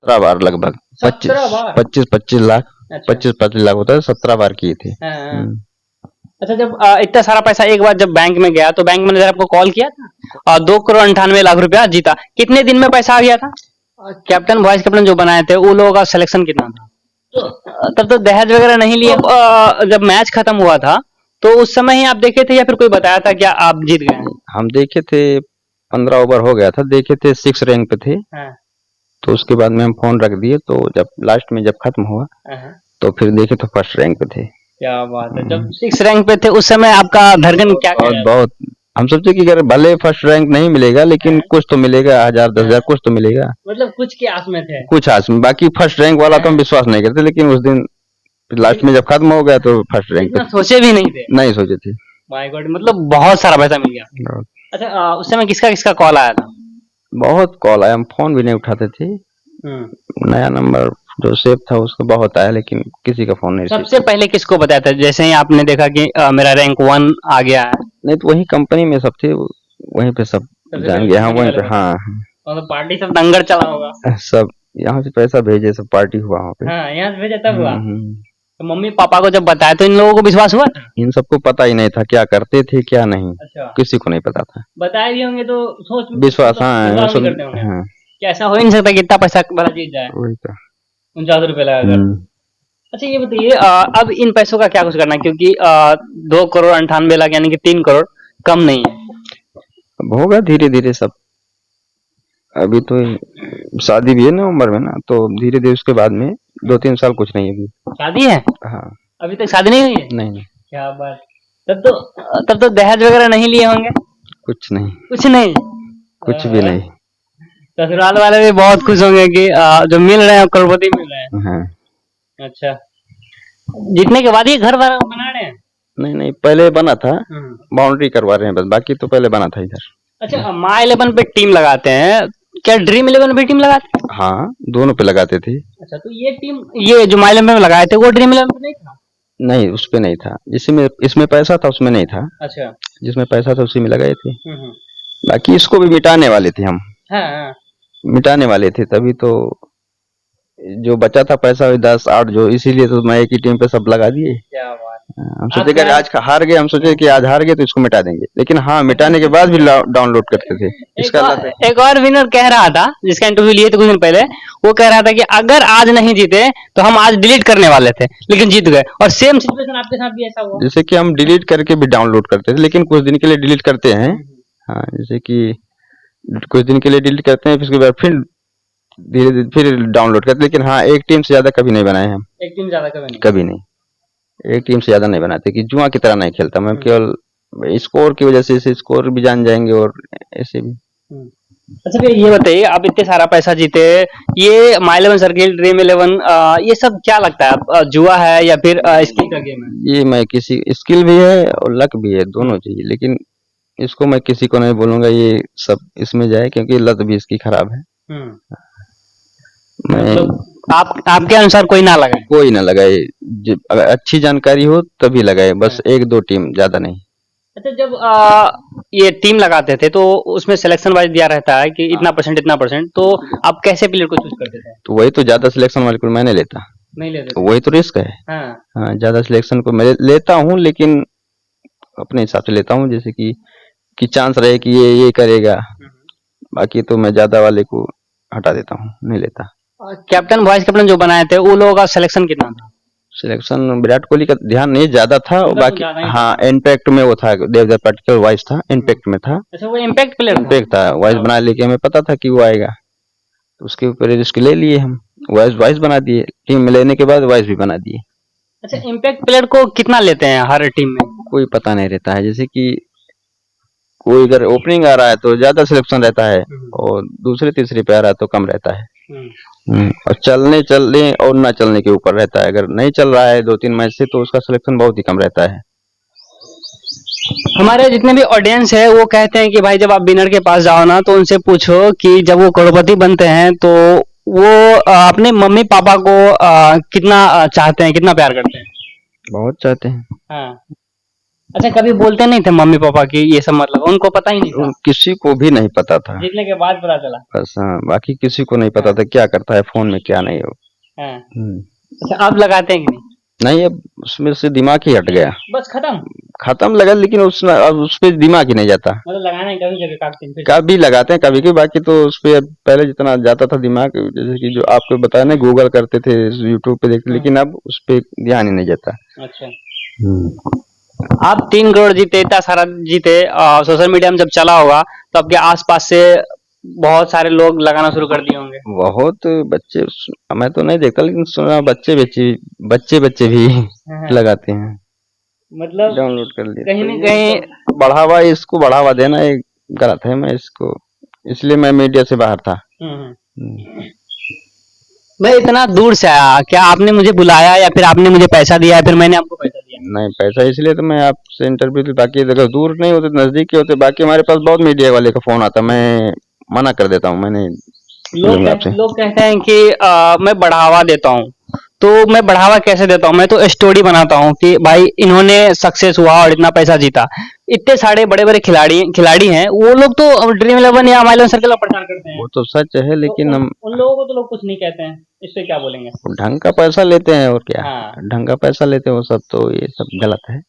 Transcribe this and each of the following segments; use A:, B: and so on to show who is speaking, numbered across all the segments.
A: 17 बार लगभग।
B: 17 बार?
A: 25-25 लाख।
B: अच्छा।
A: 25-25 लाख होता है, 17 बार किए थे।
B: हाँ। अच्छा, जब इतना सारा पैसा एक बार जब बैंक में गया तो बैंक मैनेजर आपको कॉल किया था? 2 करोड़ 98 लाख रुपया जीता, कितने दिन में पैसा आ गया था? कैप्टन वाइस कैप्टन जो बनाए थे वो लोगों का सिलेक्शन कितना था? तब तो दहेज वगैरह नहीं लिए। जब मैच खत्म हुआ था तो उस समय ही आप देखे थे या फिर कोई बताया था क्या आप जीत गए?
A: हम देखे थे, 15 ओवर हो गया था, देखे थे 6 रैंक पे थे।
B: हाँ।
A: तो उसके बाद में हम फोन रख दिए, तो जब लास्ट में जब खत्म हुआ
B: हाँ।
A: तो फिर देखे तो फर्स्ट रैंक पे थे।
B: क्या बात है, जब 6 रैंक पे थे उस समय आपका धड़कन क्या कह
A: बहुत
B: रहा था?
A: बहुत हम सोचे कि अगर भले फर्स्ट रैंक नहीं मिलेगा लेकिन
B: हाँ।
A: कुछ तो मिलेगा, 1000-10,000 कुछ तो मिलेगा।
B: मतलब कुछ के आस में थे।
A: कुछ आस में, बाकी फर्स्ट रैंक वाला तो हम विश्वास नहीं करते, लेकिन उस दिन लास्ट में जब खत्म हो गया तो फर्स्ट रैंक पे
B: इतना सोचे भी नहीं थे?
A: नहीं सोचे थे।
B: माय गॉड, मतलब बहुत सारा पैसा मिल गया।
A: बहुत
B: अच्छा, उस समय किसका किसका कॉल आया था?
A: बहुत कॉल आया, हम फोन भी नहीं उठाते थे। नया नंबर जो सेव था उसको बहुत आया, लेकिन किसी का फोन नहीं रिसीव।
B: सबसे पहले किसको बताया था जैसे ही आपने देखा कि मेरा रैंक 1 आ गया है?
A: नहीं तो वही कंपनी में सब थे, वहीं पे सब जान गए। हाँ वहीं पे, हाँ
B: तो पार्टी सब दंगड़ चला होगा।
A: सब यहाँ से पैसा भेजे, सब पार्टी हुआ वहाँ पे।
B: हाँ, यहाँ से भेजा तब हुआ। तो मम्मी पापा को जब बताया तो इन लोगों को विश्वास हुआ था?
A: इन सबको पता ही नहीं था क्या करते थे क्या नहीं।
B: अच्छा।
A: किसी को नहीं पता था।
B: बताए भी होंगे तो सोच
A: विश्वास, हाँ
B: विश्वास नहीं करते होंगे।
A: हाँ
B: कि ऐसा हो ही नहीं सकता कि इतना पैसा भला जीत जाए
A: वही तो।
B: 49 रुपए लगाकर। अच्छा, ये बताइए अब इन पैसों का क्या कुछ करना है, क्योंकि 2 करोड़ 98 लाख यानी कि 3 करोड़ कम नहीं है।
A: अब होगा धीरे धीरे सब। अभी तो शादी भी है नवंबर में ना, तो धीरे धीरे उसके बाद में 2-3 साल कुछ नहीं है अभी।
B: शादी है?
A: हाँ।
B: अभी तक शादी नहीं हुई है?
A: नहीं,
B: क्या बात। तब तो दहेज वगैरह नहीं लिए होंगे?
A: कुछ नहीं,
B: कुछ नहीं?
A: कुछ भी नहीं।
B: ससुराल वाले भी बहुत खुश होंगे कि जो मिल रहे हैं करोड़पति मिल रहे हैं।
A: हाँ।
B: अच्छा, जीतने के बाद ये घर बना रहे हैं?
A: नहीं नहीं, पहले बना था, बाउंड्री करवा रहे हैं बस, बाकी तो पहले बना था इधर।
B: अच्छा, माई 11 पे टीम लगाते हैं, क्या ड्रीम 11 पे टीम लगाते हैं?
A: हाँ, दोनों पे लगाते थे।
B: अच्छा, तो ये टीम, ये जो माई 11 में लगाए थे वो ड्रीम 11 पे नहीं था?
A: नहीं, उस पे नहीं था, जिसमें इसमें पैसा था उसमें नहीं था।
B: अच्छा।
A: जिसमें पैसा था उसी में लगाए थे। बाकी इसको भी मिटाने वाले थे हम।
B: हाँ।
A: मिटाने वाले थे, तभी तो जो बचा था पैसा 10-8 जो, इसीलिए तो मैं एक ही टीम पे सब लगा दिए।
B: क्या बात।
A: हम सोचे कि आज हार गए, हम सोचे कि आज हार गए तो इसको मिटा देंगे, लेकिन हाँ मिटाने के बाद भी डाउनलोड करते थे। इसका
B: एक और विनर कह रहा था जिसका इंटरव्यू लिए थे कुछ दिन पहले, वो कह रहा था कि अगर आज नहीं जीते तो हम आज डिलीट करने वाले थे लेकिन जीत गए। और सेम सिचुएशन आपके साथ भी ऐसा हुआ?
A: जैसे कि हम डिलीट करके भी डाउनलोड करते थे, लेकिन कुछ दिन के लिए डिलीट करते हैं। हाँ, जैसे कि कुछ दिन के लिए डिलीट करते हैं, फिर उसके बाद फिर धीरे धीरे फिर डाउनलोड करते, लेकिन हाँ एक टीम से ज्यादा कभी नहीं बनाए हम।
B: एक टीम ज्यादा
A: कभी नहीं, एक टीम से ज्यादा नहीं बनाते, कि जुआ की तरह नहीं खेलता मैं, केवल स्कोर की वजह से स्कोर भी जान जाएंगे और ऐसे भी।
B: अच्छा, फिर ये बताइए, आप इतने सारा पैसा जीते, ये माई 11 सर्किल, ड्रीम 11, ये सब क्या लगता है, जुआ है या फिर स्किल का गेम है?
A: ये मैं किसी, स्किल भी है और लक भी है, दोनों चाहिए, लेकिन इसको मैं किसी को नहीं बोलूंगा ये सब इसमें जाए, क्योंकि लत भी इसकी खराब है। मैं
B: आपके अनुसार कोई ना लगाए? कोई
A: ना लगाए, अगर अच्छी जानकारी हो तभी लगाए, बस 1-2 टीम, ज्यादा नहीं।
B: अच्छा, जब ये टीम लगाते थे तो उसमें सिलेक्शन वाइज दिया रहता है कि इतना परसेंट, तो आप कैसे प्लेयर को चूज करते थे?
A: तो वही तो, ज्यादा सिलेक्शन वाले को मैं नहीं लेता।
B: नहीं लेते?
A: तो वही तो रिस्क है। हाँ, ज्यादा सिलेक्शन को मैं लेता हूँ, लेकिन अपने हिसाब से लेता हूँ, जैसे कि चांस रहे कि ये करेगा, बाकी तो मैं ज्यादा वाले को हटा देता हूँ, नहीं लेता।
B: कैप्टन वाइस कैप्टन जो बनाए थे वो लोगों का सिलेक्शन कितना था?
A: सिलेक्शन विराट कोहली का ध्यान नहीं ज्यादा था, और बाकी हाँ इम्पैक्ट में वो था, देवदत्त पाटिल वाइस था, इम्पैक्ट में था।
B: अच्छा, वो इम्पैक्ट प्लेयर
A: इम्पैक्ट था, वाइस बना लेके हमें पता था कि वो आएगा, तो उसके ऊपर रिस्क ले लिए हम, वाइस बना दिए, टीम में लेने के बाद वाइस भी बना दिए।
B: अच्छा, इम्पैक्ट प्लेयर को कितना लेते हैं हर टीम में?
A: कोई पता नहीं रहता है, जैसे कि कोई अगर ओपनिंग आ रहा है तो ज्यादा सिलेक्शन रहता है, और दूसरे तीसरे पे आ रहा है तो कम रहता है। और चलने और ना चलने के ऊपर रहता है, अगर नहीं चल रहा है 2-3 मैच से तो उसका सिलेक्शन बहुत ही कम रहता है।
B: हमारे जितने भी ऑडियंस है वो कहते हैं कि भाई जब आप विनर के पास जाओ ना तो उनसे पूछो कि जब वो करोड़पति बनते हैं तो वो अपने मम्मी पापा को कितना चाहते हैं, कितना प्यार करते हैं?
A: बहुत चाहते हैं।
B: हाँ। अच्छा, कभी बोलते नहीं थे मम्मी पापा की ये सब, मतलब उनको पता ही नहीं था?
A: किसी को भी नहीं पता था।
B: जीतने के बाद पता चला?
A: बस हाँ, बाकी किसी को नहीं पता था क्या करता है फोन में क्या नहीं हो।
B: हाँ। अच्छा, आप लगाते हैं कि नहीं?
A: नहीं, अब उसमें से दिमाग ही हट गया।
B: बस खत्म?
A: खत्म लगा, लेकिन उसमें अब उस पे दिमाग ही नहीं जाता।
B: मतलब लगाना है कभी जगह काटते हैं फिर?
A: कभी लगाते हैं कभी कभी, बाकी तो उस पे पहले जितना जाता था दिमाग, जैसे कि जो आपको बताया ना, गूगल करते थे, यूट्यूब पे देखते, लेकिन अब उस पे ध्यान ही नहीं जाता।
B: अच्छा, आप 3 करोड़ जीते, इतना सारा जीते, सोशल मीडिया में जब चला होगा तो आपके आसपास से बहुत सारे लोग लगाना शुरू कर दिए होंगे।
A: बहुत बच्चे, मैं तो नहीं देखता, लेकिन सुना बच्चे बच्चे भी लगाते हैं,
B: मतलब
A: डाउनलोड कर लिए।
B: कहीं
A: तो
B: ना
A: ये
B: कहीं
A: सब बढ़ावा, इसको बढ़ावा देना ये गलत है। मैं इसको, इसलिए मैं मीडिया से बाहर था।
B: मैं इतना दूर से आया, क्या आपने मुझे बुलाया या फिर आपने मुझे पैसा दिया या फिर मैंने आपको पैसा दिया?
A: नहीं, पैसा इसलिए तो मैं आपसे इंटरव्यू ली, बाकी अगर दूर नहीं होते, नजदीक के होते, बाकी हमारे पास बहुत मीडिया वाले का फोन आता, मैं मना कर देता हूँ। मैंने
B: लोग कहते हैं कि मैं बढ़ावा देता हूँ, तो मैं बढ़ावा कैसे देता हूँ? मैं तो स्टोरी बनाता हूँ कि भाई इन्होंने सक्सेस हुआ और इतना पैसा जीता। इतने सारे बड़े बड़े खिलाड़ी खिलाड़ी हैं, वो लोग तो ड्रीम 11 या माइलन सर्कल का प्रचार करते हैं।
A: वो तो सच है, लेकिन हम
B: उन लोगों को तो लोग कुछ नहीं कहते हैं, इस पे क्या बोलेंगे?
A: ढंग का पैसा लेते हैं और क्या।
B: हाँ।
A: ढंग का पैसा लेते हैं वो सब, तो ये सब गलत है।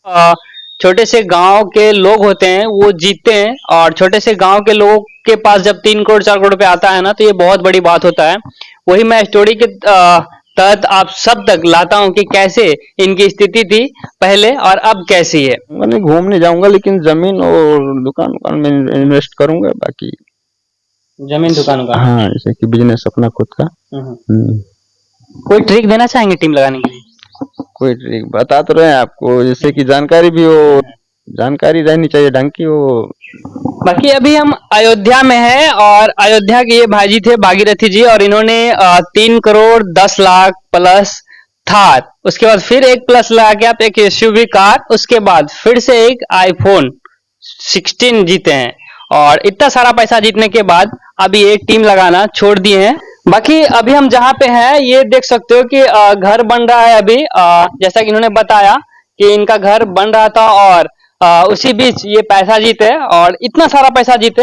B: अ, छोटे से गांव के लोग होते हैं वो जीतते हैं, और छोटे से गांव के लोगों के पास जब 3 करोड़ 4 करोड़ रुपए आता है ना, तो ये बहुत बड़ी बात होता है। वही मैं स्टोरी के तहत आप सब तक लाता हूँ कि कैसे इनकी स्थिति थी पहले और अब कैसी है।
A: मैंने घूमने जाऊंगा, लेकिन जमीन और दुकान में इन्वेस्ट करूंगा। बाकी
B: जमीन दुकान का?
A: हाँ, जैसे कि बिजनेस अपना खुद का।
B: कोई ट्रिक देना चाहेंगे टीम लगाने के लिए?
A: कोई ट्रिक बता तो रहे हैं आपको, जैसे कि जानकारी भी हो, जानकारी रहनी चाहिए ढंग की हो।
B: बाकी अभी हम अयोध्या में हैं, और अयोध्या के ये भाईजी थे भागीरथी जी, और इन्होंने 3 करोड़ 10 लाख प्लस थार, उसके बाद फिर एक प्लस लगा के आप एक एसयूवी कार, उसके बाद फिर से एक आईफोन 16 जीते हैं। और इतना सारा पैसा जीतने के बाद अभी एक टीम लगाना छोड़ दिए हैं। बाकी अभी हम जहाँ पे हैं ये देख सकते हो कि घर बन रहा है अभी, जैसा कि इन्होंने बताया कि इनका घर बन रहा था, और उसी बीच ये पैसा जीते, और इतना सारा पैसा जीते,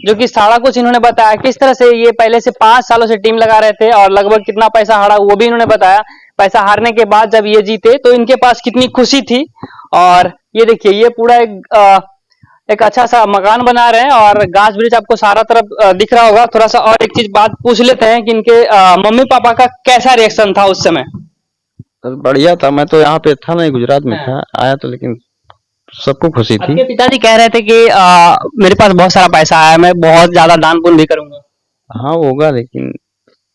B: जो कि सारा कुछ इन्होंने बताया किस तरह से ये पहले से 5 सालों से टीम लगा रहे थे, और लगभग कितना पैसा हारा वो भी इन्होंने बताया। पैसा हारने के बाद जब ये जीते तो इनके पास कितनी खुशी थी। और ये देखिए, ये पूरा एक अच्छा सा मकान बना रहे हैं, और गाछ वृक्ष आपको सारा तरफ दिख रहा होगा। थोड़ा सा और एक चीज बात पूछ लेते हैं कि इनके मम्मी पापा का कैसा रिएक्शन था उस समय?
A: बढ़िया था। मैं तो यहाँ पे था नहीं, गुजरात में था, आया तो, लेकिन सबको खुशी थी।
B: आपके पिताजी कह रहे थे कि मेरे पास बहुत सारा पैसा आया, मैं बहुत ज्यादा दान पुण्य भी करूंगा।
A: हाँ होगा, लेकिन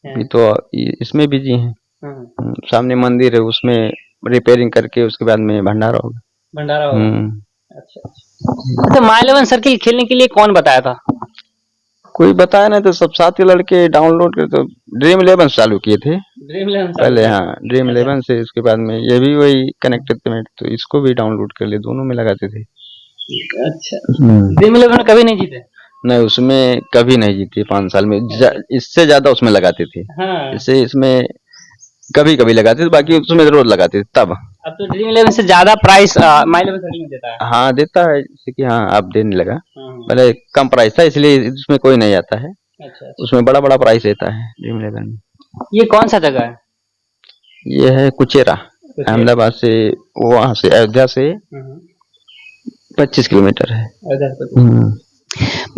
A: अभी तो इसमें बिजी हैं। सामने मंदिर है, उसमें रिपेयरिंग करके उसके बाद में भंडारा होगा।
B: भंडारा होगा? अच्छा, माई 11 सर्किल खेलने के लिए कौन बताया था?
A: कोई बताया नहीं, तो सब साथी लड़के डाउनलोड कर, तो ड्रीम 11 चालू किए थे
B: ड्रीम 11
A: पहले। हाँ, ड्रीम 11 से, उसके बाद में ये भी वही कनेक्टेड थे, तो इसको भी डाउनलोड कर लिए, दोनों में लगाते थे।
B: अच्छा, ड्रीम 11 कभी नहीं जीते?
A: नहीं, उसमें कभी नहीं जीते 5 साल में। इससे ज्यादा उसमें लगाते थे। इससे इसमें कभी कभी लगाते थे, बाकी उसमें रोज लगाते थे तब।
B: अब तो ड्रीम 11 से ज्यादा प्राइस माई 11 सर्किल में देता है।
A: हाँ देता है, जैसे कि हाँ अब देने लगा। पहले कम प्राइस था, इसलिए इसमें कोई नहीं आता है। अच्छा। उसमें बड़ा बड़ा प्राइस रहता है ड्रीम 11 में।
B: ये कौन सा जगह है?
A: ये है कुचेरा, अहमदाबाद से, वहां से अयोध्या से 25 किलोमीटर है।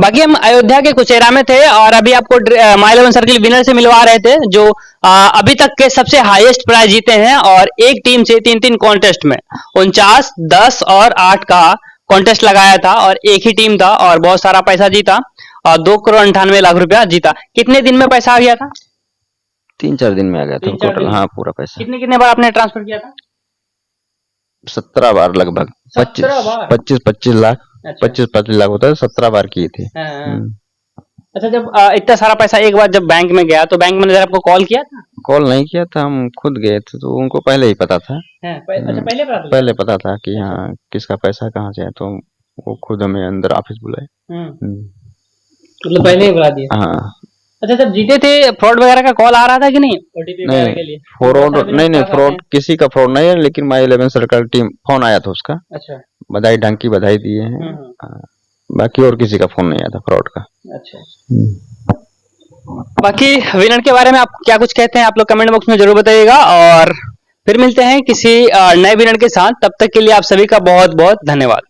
B: बाकी हम अयोध्या के कुचेरा में थे, और अभी आपको माई 11 सर्किल विनर से मिलवा रहे थे, जो अभी तक के सबसे हाईएस्ट प्राइज जीते हैं, और एक टीम से 3-3 कॉन्टेस्ट में 49, 10 और 8 का कॉन्टेस्ट लगाया था, और एक ही टीम था, और बहुत सारा पैसा जीता, और 2 करोड़ 98 लाख रुपया जीता। कितने दिन में पैसा आ गया था?
A: 3-4 दिन में आ गया था टोटल। हाँ, पूरा पैसा।
B: कितने कितने बार आपने ट्रांसफर किया था?
A: 17 बार लगभग। 25 लाख। 25 लाख होता है, 17 बार किए थे।
B: अच्छा, जब इतना सारा पैसा एक बार जब बैंक में गया, तो बैंक मैनेजर आपको कॉल किया था?
A: कॉल नहीं किया था, हम खुद गए थे, तो उनको पहले ही पता था।
B: अच्छा,
A: पहले पता था कि हाँ किसका पैसा कहाँ से है, तो वो खुद हमें अंदर ऑफिस बुलाए।
B: मतलब पहले ही बुला दिया?
A: हाँ,
B: अच्छा, जब जीते थे फ्रॉड वगैरह का कॉल आ रहा था कि नहीं ओटीपी वगैरह के
A: नहीं
B: लिए?
A: फ्रॉड
B: ऐसा भी
A: नहीं नहीं
B: कर
A: फ्रॉड
B: सकते
A: किसी का फ्रॉड नहीं है, लेकिन माई 11 सर्कल टीम फोन आया था उसका,
B: हैं? अच्छा।
A: बधाई ढंग की बधाई दिए हैं। हाँ, बाकी और किसी का फोन नहीं आया था फ्रॉड का।
B: अच्छा। बाकी विनर के बारे में आप क्या कुछ कहते हैं, आप लोग कमेंट बॉक्स में जरूर बताइएगा, और फिर मिलते हैं किसी नए विनर के साथ। तब तक के लिए आप सभी का बहुत बहुत धन्यवाद।